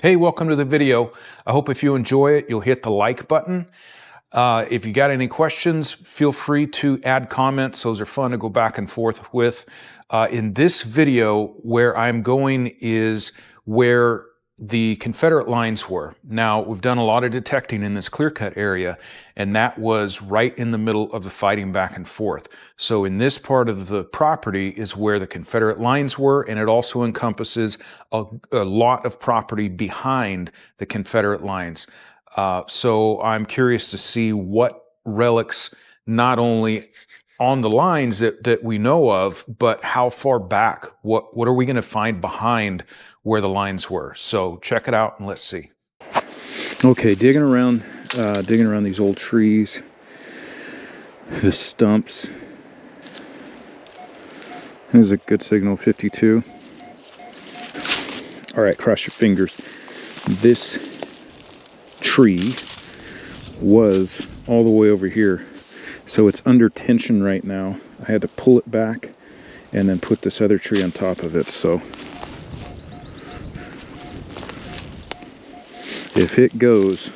Hey, welcome to the video. I hope if you enjoy it, you'll hit the like button. If you got any questions, feel free to add comments. Those are fun to go back and forth with. In this video, where I'm going is where the Confederate lines were. Now, we've done a lot of detecting in this clear-cut area, and that was right in the middle of the fighting back and forth. So in this part of the property is where the Confederate lines were, and it also encompasses a lot of property behind the Confederate lines. So I'm curious to see what relics, not only on the lines that we know of, but how far back, what are we going to find behind where the lines were? So check it out and let's see. Okay, digging around these old trees, the stumps. There's a good signal, 52. All right, cross your fingers. This tree was all the way over here, so it's under tension right now. I had to pull it back and then put this other tree on top of it, so if it goes,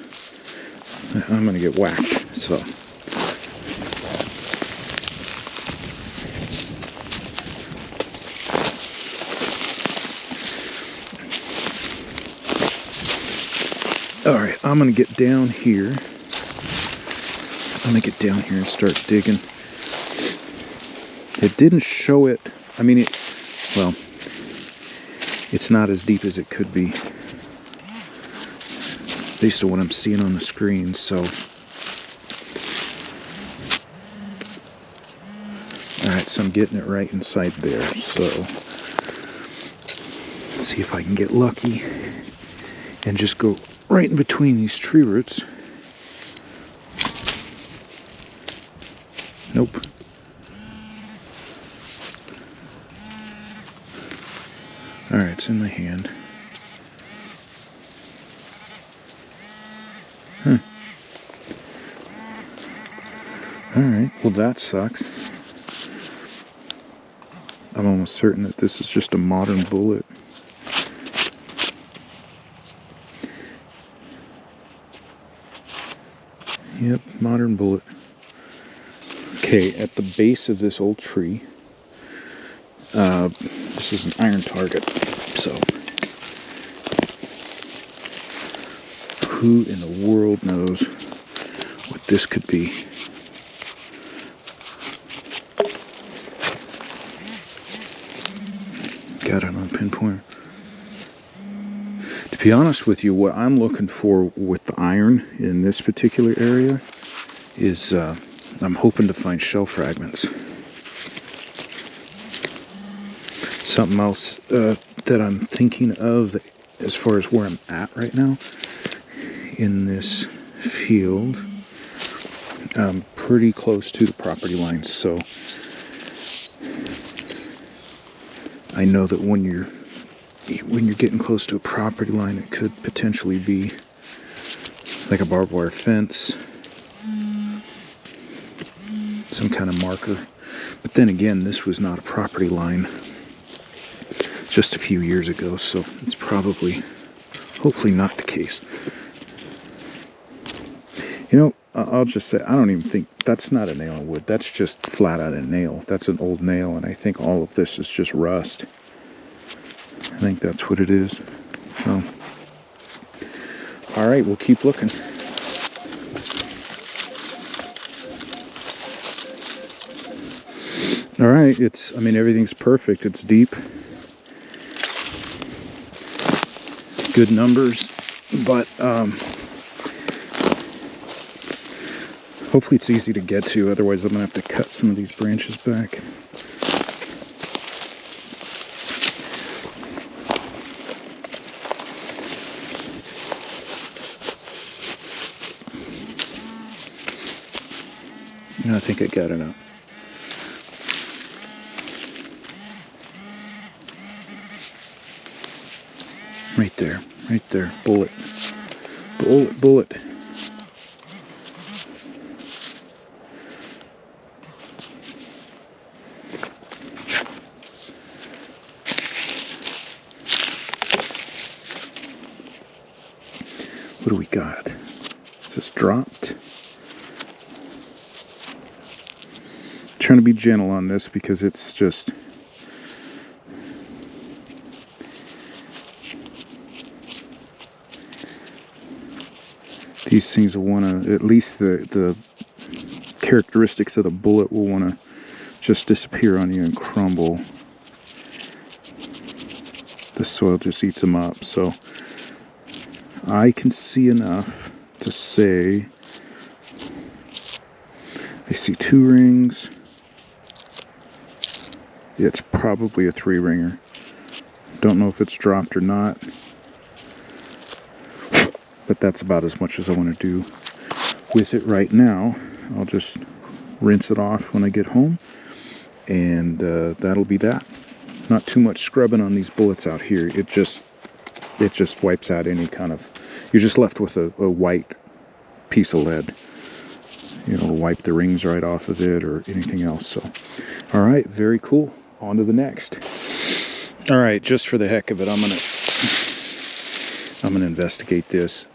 I'm gonna get whacked. So all right, I'm gonna get down here. And start digging. It didn't show it. I mean, well, it's not as deep as it could be, based on what I'm seeing on the screen. So, all right, so I'm getting it right inside there. So, let's see if I can get lucky and just go right in between these tree roots. Nope. All right, it's in my hand. All right, well that sucks. I'm almost certain that this is just a modern bullet. Yep, modern bullet. Okay, at the base of this old tree, this is an iron target, so who in the world knows what this could be? Got it on pinpoint. To be honest with you, what I'm looking for with the iron in this particular area is I'm hoping to find shell fragments. Something else that I'm thinking of as far as where I'm at right now in this field, I'm pretty close to the property line, so I know that when you're getting close to a property line, it could potentially be like a barbed wire fence, some kind of marker. But then again, this was not a property line just a few years ago, so it's probably, hopefully not the case. You know, I'll just say, I don't even think, that's not a nail in wood. That's just flat out a nail. That's an old nail, and I think all of this is just rust. I think that's what it is. So, all right, we'll keep looking. All right, I mean, everything's perfect. It's deep. Good numbers, but hopefully it's easy to get to. Otherwise, I'm gonna have to cut some of these branches back. I think I got it out. Right there, bullet, bullet, bullet. What do we got? Is this dropped? Trying to be gentle on this because it's just... These things will want to, at least the characteristics of the bullet will want to just disappear on you and crumble. The soil just eats them up. So I can see enough to say I see 2 rings. Yeah, it's probably a 3-ringer. Don't know if it's dropped or not. But that's about as much as I want to do with it right now. I'll just rinse it off when I get home, and that'll be that. Not too much scrubbing on these bullets out here. It just wipes out any kind of... You're just left with a white piece of lead. You know, wipe the rings right off of it or anything else. So, all right, very cool. On to the next. All right, just for the heck of it, I'm gonna investigate this.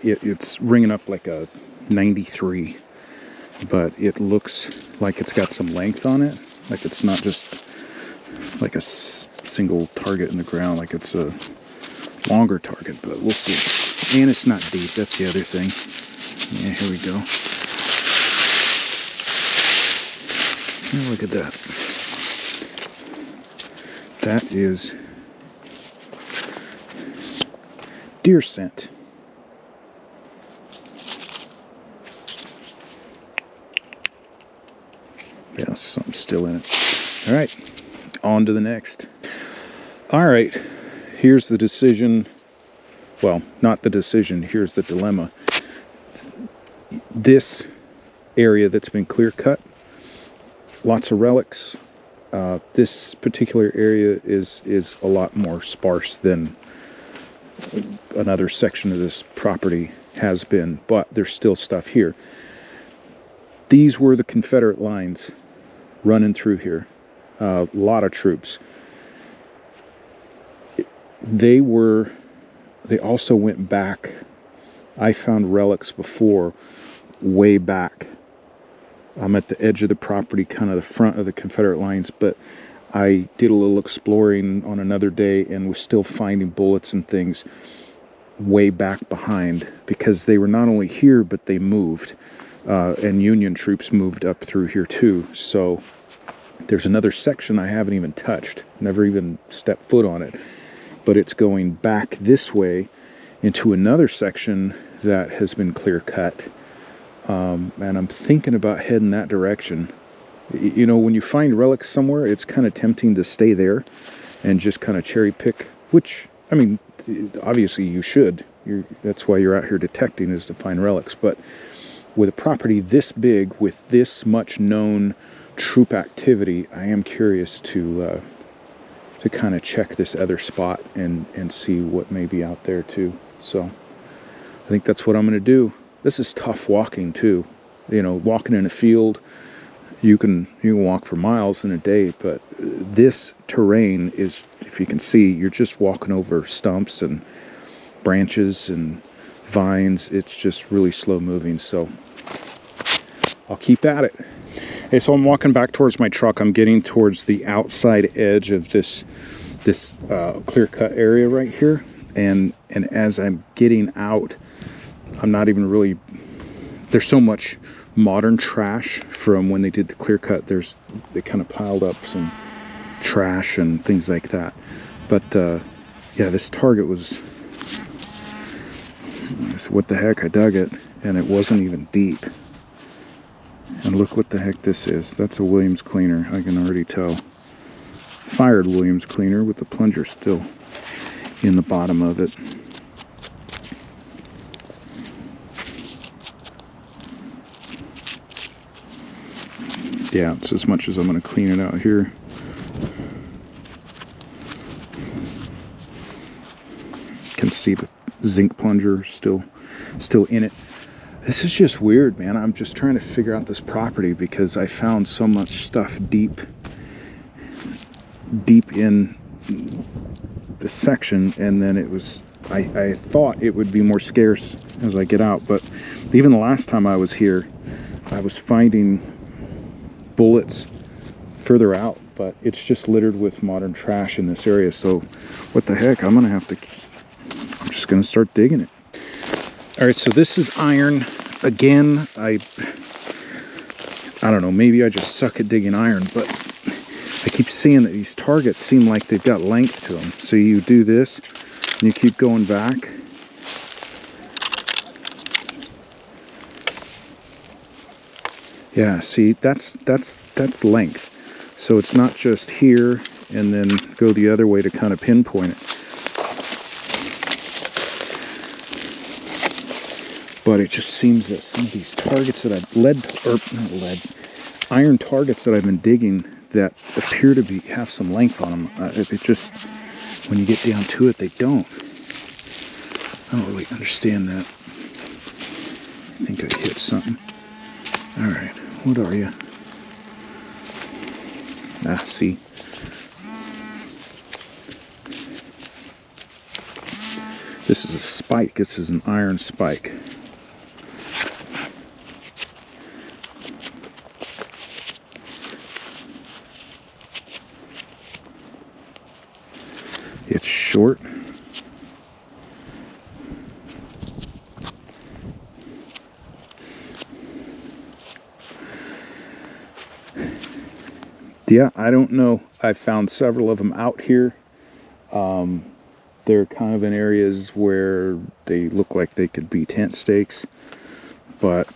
It's ringing up like a 93, but it looks like it's got some length on it. Like it's not just like a single target in the ground, like it's a longer target, but we'll see. And it's not deep, that's the other thing. Yeah, here we go. Oh, look at that. That is deer scent. Yeah, something's still in it. All right, on to the next. All right, here's the decision. Well, not the decision, here's the dilemma. This area that's been clear cut, lots of relics. This particular area is a lot more sparse than another section of this property has been, but there's still stuff here. These were the Confederate lines running through here. A lot of troops. They also went back. I found relics before, way back. I'm at the edge of the property, kind of the front of the Confederate lines, but I did a little exploring on another day and was still finding bullets and things way back behind, because they were not only here, but they moved. And Union troops moved up through here too. So there's another section I haven't even touched, never even stepped foot on it. But it's going back this way into another section that has been clear cut. And I'm thinking about heading that direction. You know, when you find relics somewhere, it's kind of tempting to stay there and just kind of cherry pick, which, I mean, obviously you should. That's why you're out here detecting, is to find relics. But with a property this big, with this much known troop activity, I am curious to kind of check this other spot and see what may be out there too. So I think that's what I'm going to do. This is tough walking too. You know, walking in a field, you can walk for miles in a day, but this terrain is, if you can see, you're just walking over stumps and branches and vines. It's just really slow moving, so I'll keep at it. Okay, so I'm walking back towards my truck. I'm getting towards the outside edge of this clear-cut area right here, and as I'm getting out, I'm not even really... There's so much modern trash from when they did the clear cut. They kind of piled up some trash and things like that. But yeah, this target was... What the heck? I dug it, and it wasn't even deep. And look what the heck this is. That's a Williams cleaner, I can already tell. Fired Williams cleaner with the plunger still in the bottom of it. Yeah, it's as much as I'm going to clean it out here. You can see the zinc plunger still in it. This is just weird, man. I'm just trying to figure out this property because I found so much stuff deep in the section, and then it was I thought it would be more scarce as I get out, but even the last time I was here, I was finding bullets further out, but it's just littered with modern trash in this area. So what the heck, I'm just gonna start digging it. All right, so this is iron again. I don't know, maybe I just suck at digging iron, but I keep seeing that these targets seem like they've got length to them. So you do this and you keep going back. Yeah, see, that's length. So it's not just here and then go the other way to kind of pinpoint it. But it just seems that some of these targets that iron targets that I've been digging that appear to have some length on them. It just, when you get down to it, they don't. I don't really understand that. I think I hit something. All right, what are you? Ah, see. This is a spike. This is an iron spike. It's short. Yeah, I don't know. I found several of them out here. They're kind of in areas where they look like they could be tent stakes, but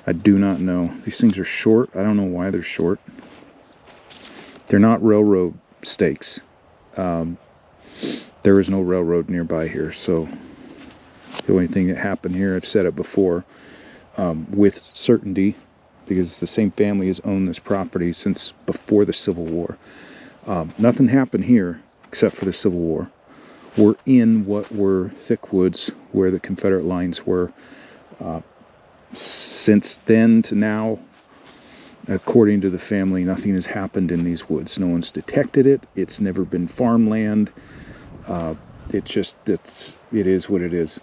I do not know. These things are short. I don't know why they're short. They're not railroad stakes. There is no railroad nearby here, so the only thing that happened here, I've said it before, with certainty, because the same family has owned this property since before the Civil War. Nothing happened here except for the Civil War. We're in what were thick woods where the Confederate lines were. Since then to now, according to the family, nothing has happened in these woods. No one's detected it. It's never been farmland. It is what it is.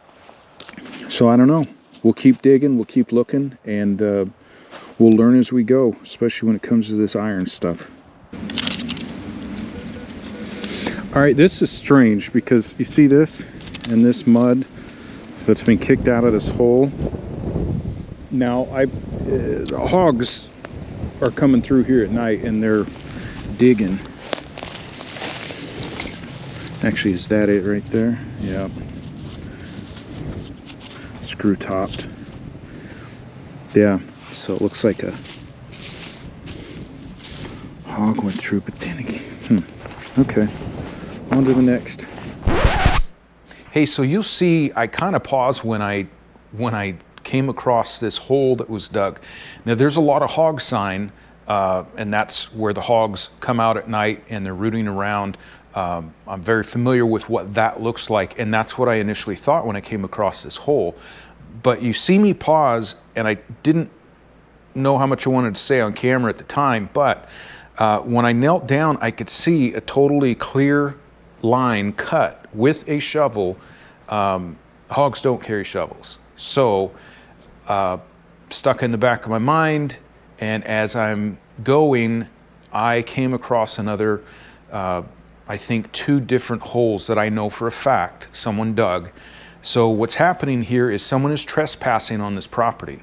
So I don't know. We'll keep digging. We'll keep looking, and we'll learn as we go, especially when it comes to this iron stuff. All right, this is strange because you see this and this mud that's been kicked out of this hole. Now, hogs are coming through here at night and they're digging. Actually, is that it right there? Yeah. Screw topped. Yeah, so it looks like a hog went through, but then again, okay. On to the next. Hey, so you'll see I kind of paused when I came across this hole that was dug. Now there's a lot of hog sign, and that's where the hogs come out at night and they're rooting around. I'm very familiar with what that looks like, and that's what I initially thought when I came across this hole. But you see me pause, and I didn't know how much I wanted to say on camera at the time, but when I knelt down, I could see a totally clear line cut with a shovel. Hogs don't carry shovels. So stuck in the back of my mind, and as I'm going, I came across another, I think 2 different holes that I know for a fact someone dug. So what's happening here is someone is trespassing on this property.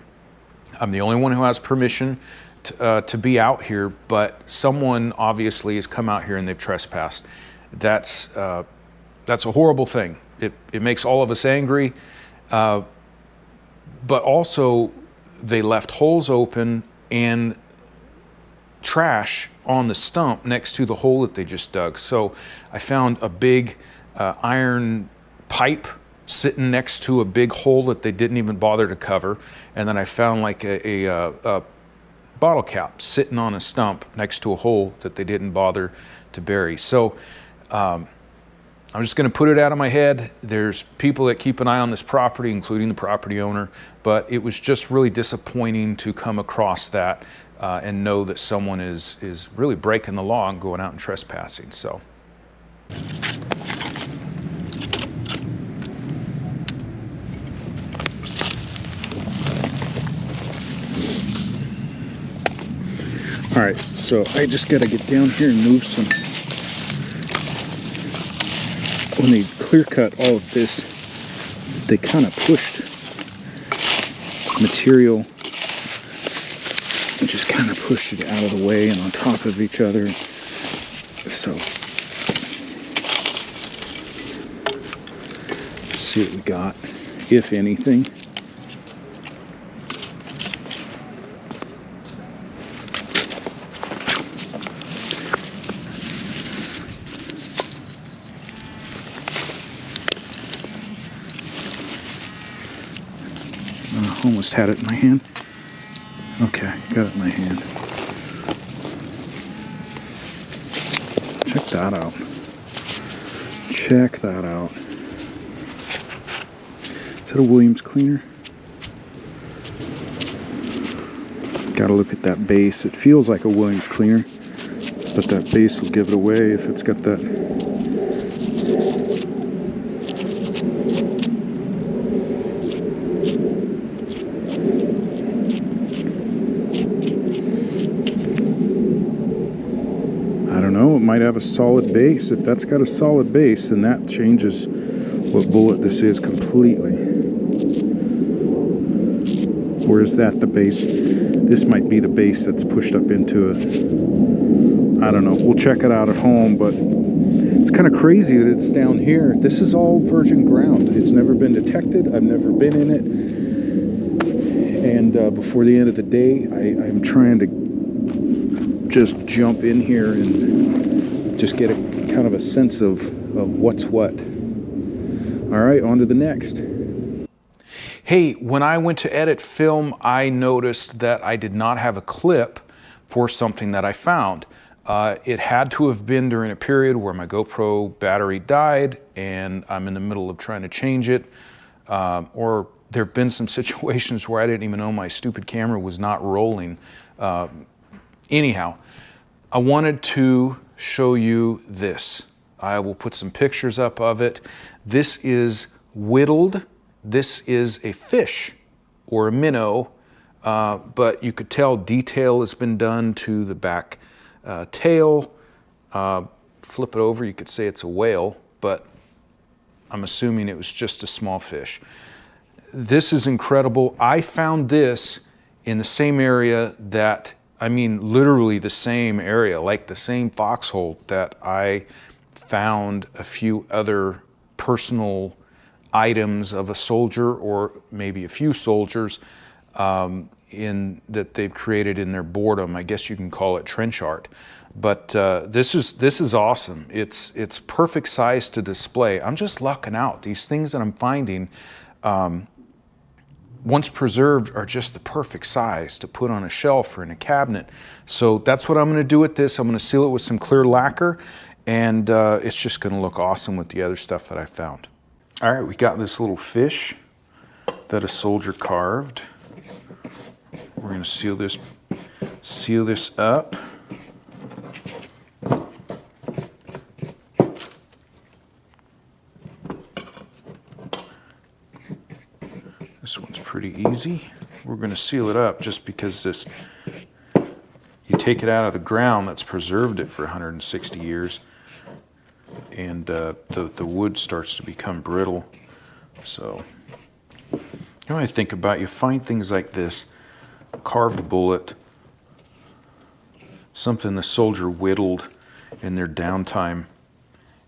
I'm the only one who has permission to be out here, but someone obviously has come out here and they've trespassed. That's a horrible thing. It makes all of us angry, but also they left holes open and trash on the stump next to the hole that they just dug. So I found a big iron pipe sitting next to a big hole that they didn't even bother to cover, and then I found like a bottle cap sitting on a stump next to a hole that they didn't bother to bury. So I'm just going to put it out of my head. There's people that keep an eye on this property, including the property owner, but it was just really disappointing to come across that and know that someone is really breaking the law and going out and trespassing. So. All right, so I just got to get down here and move some. When they clear cut all of this, they kind of pushed material and just kind of pushed it out of the way and on top of each other. So let's see what we got, if anything. Almost had it in my hand. Okay, got it in my hand. Check that out. Check that out. Is that a Williams cleaner? Gotta look at that base. It feels like a Williams cleaner, but that base will give it away if it's got that. It might have a solid base. If that's got a solid base, then that changes what bullet this is completely. Or is that the base? This might be the base that's pushed up into it. I don't know. We'll check it out at home, but it's kind of crazy that it's down here. This is all virgin ground. It's never been detected. I've never been in it. And before the end of the day, I'm trying to just jump in here and just get a kind of a sense of what's what. All right, on to the next. Hey, when I went to edit film, I noticed that I did not have a clip for something that I found. It had to have been during a period where my GoPro battery died and I'm in the middle of trying to change it. Or there have been some situations where I didn't even know my stupid camera was not rolling. Anyhow, I wanted to show you this. I will put some pictures up of it. This is whittled. This is a fish or a minnow, but you could tell detail has been done to the back tail. Flip it over, you could say it's a whale, but I'm assuming it was just a small fish. This is incredible. I found this in the same area that, I mean, literally the same area, like the same foxhole that I found a few other personal items of a soldier, or maybe a few soldiers, in that they've created in their boredom. I guess you can call it trench art. But this is awesome. It's perfect size to display. I'm just lucking out. These things that I'm finding, once preserved, are just the perfect size to put on a shelf or in a cabinet. So that's what I'm going to do with this. I'm going to seal it with some clear lacquer, and it's just going to look awesome with the other stuff that I found. All right, we got this little fish that a soldier carved. We're going to seal this up. This one's pretty easy. We're going to seal it up just because this, you take it out of the ground that's preserved it for 160 years, and the wood starts to become brittle. So, you know what I think about? You find things like this, a carved bullet, something the soldier whittled in their downtime,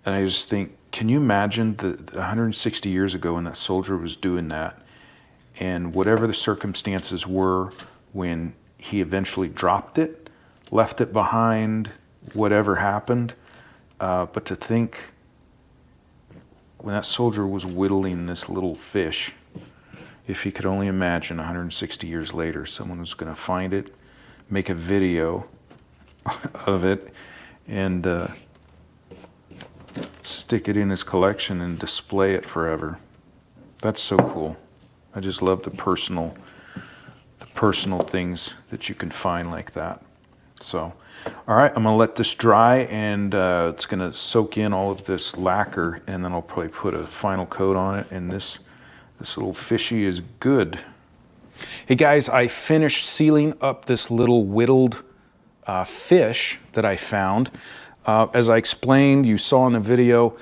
and I just think, can you imagine the 160 years ago when that soldier was doing that, and whatever the circumstances were when he eventually dropped it, left it behind, whatever happened. But to think when that soldier was whittling this little fish, if he could only imagine 160 years later, someone was going to find it, make a video of it, and stick it in his collection and display it forever. That's so cool. I just love the personal things that you can find like that. So, all right, I'm gonna let this dry, and it's gonna soak in all of this lacquer, and then I'll probably put a final coat on it, and this little fishy is good. Hey guys, I finished sealing up this little whittled fish that I found. As I explained, you saw in the video,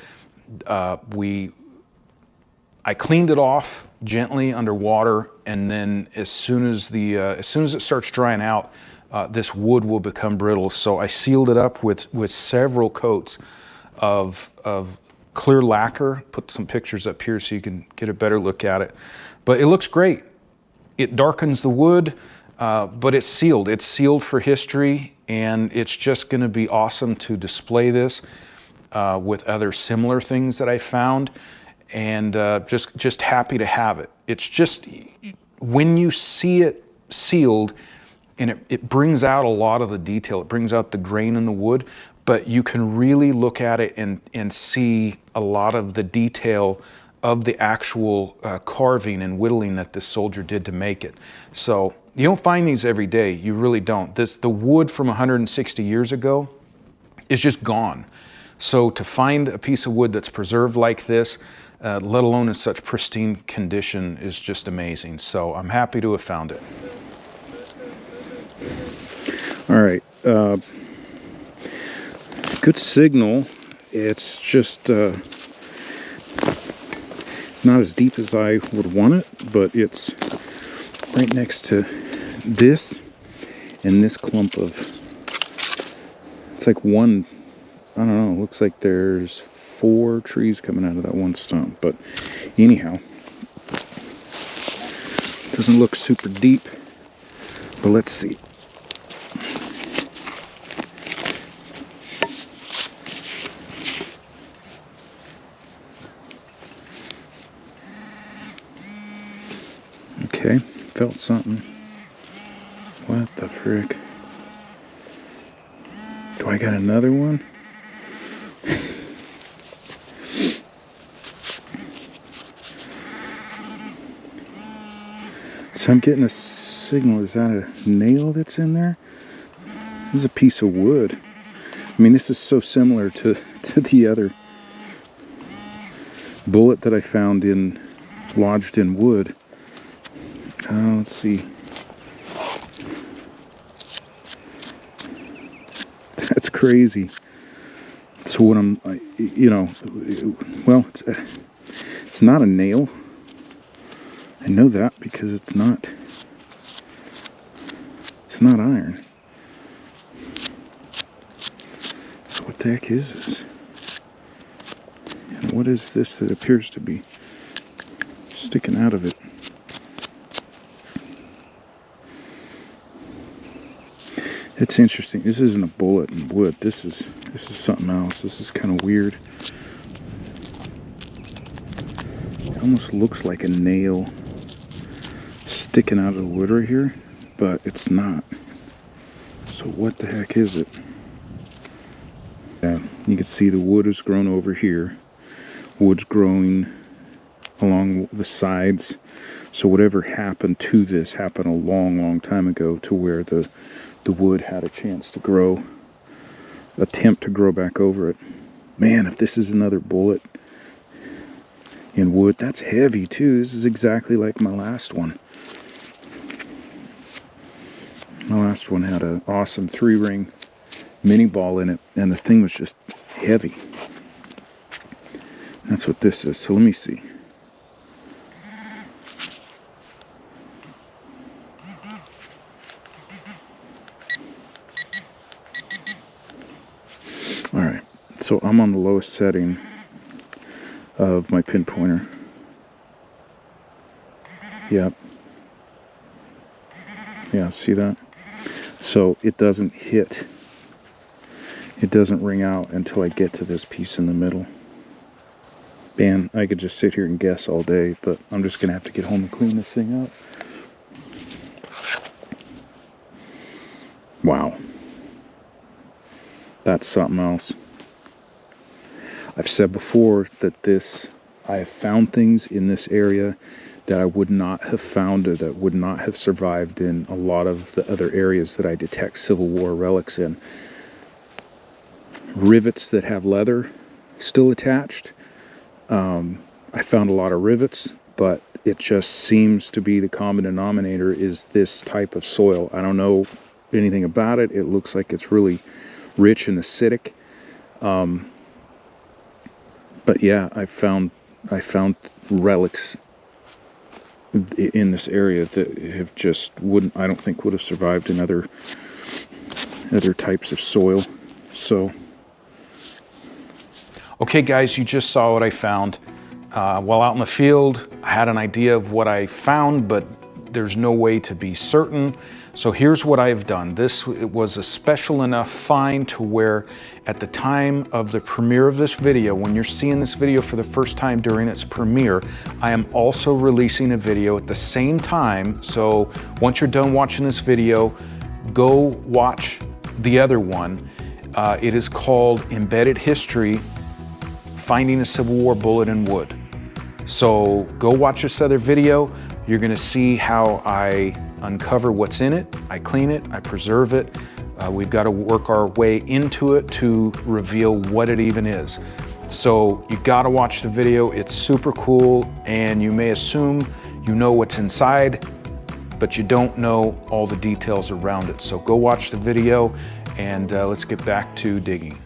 I cleaned it off gently underwater, and then as soon as it starts drying out, this wood will become brittle. So I sealed it up with several coats of clear lacquer. Put some pictures up here so you can get a better look at it. But it looks great. It darkens the wood, but it's sealed. It's sealed for history, and it's just going to be awesome to display this with other similar things that I found. And just happy to have it. It's just, when you see it sealed, and it brings out a lot of the detail. It brings out the grain in the wood, but you can really look at it and see a lot of the detail of the actual carving and whittling that this soldier did to make it. So you don't find these every day. You really don't. The wood from 160 years ago is just gone. So to find a piece of wood that's preserved like this, let alone in such pristine condition, is just amazing. So I'm happy to have found it. All right. Good signal. It's just, it's not as deep as I would want it, but it's right next to this and this clump of, it's like one, I don't know, looks like there's 4 trees coming out of that one stump. But anyhow, doesn't look super deep, but let's see. Okay, felt something. What the frick? Do I got another one? So I'm getting a signal. Is that a nail that's in there? This is a piece of wood. I mean, this is so similar to the other bullet that I found lodged in wood. Let's see. That's crazy. So what well, it's not a nail. I know that because it's not iron. So what the heck is this? And what is this that appears to be sticking out of it? It's interesting. This isn't a bullet in wood. This is something else. This is kind of weird. It almost looks like a nail sticking out of the wood right here, but it's not. So what the heck is it? Yeah, you can see the wood has grown over here. Wood's growing along the sides. So whatever happened to this happened a long, long time ago, to where the wood had a chance to grow, attempt to grow back over it. Man, if this is another bullet in wood, that's heavy too. This is exactly like my last one. My last one had an awesome 3-ring mini ball in it, and the thing was just heavy. That's what this is. So let me see. All right, so I'm on the lowest setting of my pinpointer. Yep. Yeah, see that? So it doesn't hit. It doesn't ring out until I get to this piece in the middle. Man, I could just sit here and guess all day, but I'm just going to have to get home and clean this thing up. Wow. That's something else. I've said before that I have found things in this area that I would not have found, or that would not have survived in a lot of the other areas that I detect Civil War relics in. Rivets that have leather still attached. I found a lot of rivets, but it just seems to be the common denominator is this type of soil. I don't know anything about it. It looks like it's really rich and acidic. But yeah, I found relics in this area that have just I don't think would have survived in other types of soil. So okay guys, you just saw what I found. While out in the field, I had an idea of what I found, but there's no way to be certain. So here's what I've done. It was a special enough find to where at the time of the premiere of this video, when you're seeing this video for the first time during its premiere, I am also releasing a video at the same time. So once you're done watching this video, go watch the other one. It is called Embedded History, Finding a Civil War Bullet in Wood. So go watch this other video. You're gonna see how I uncover what's in it, I clean it, I preserve it. We've got to work our way into it to reveal what it even is. So you gotta watch the video, it's super cool, and you may assume you know what's inside, but you don't know all the details around it. So go watch the video, and let's get back to digging.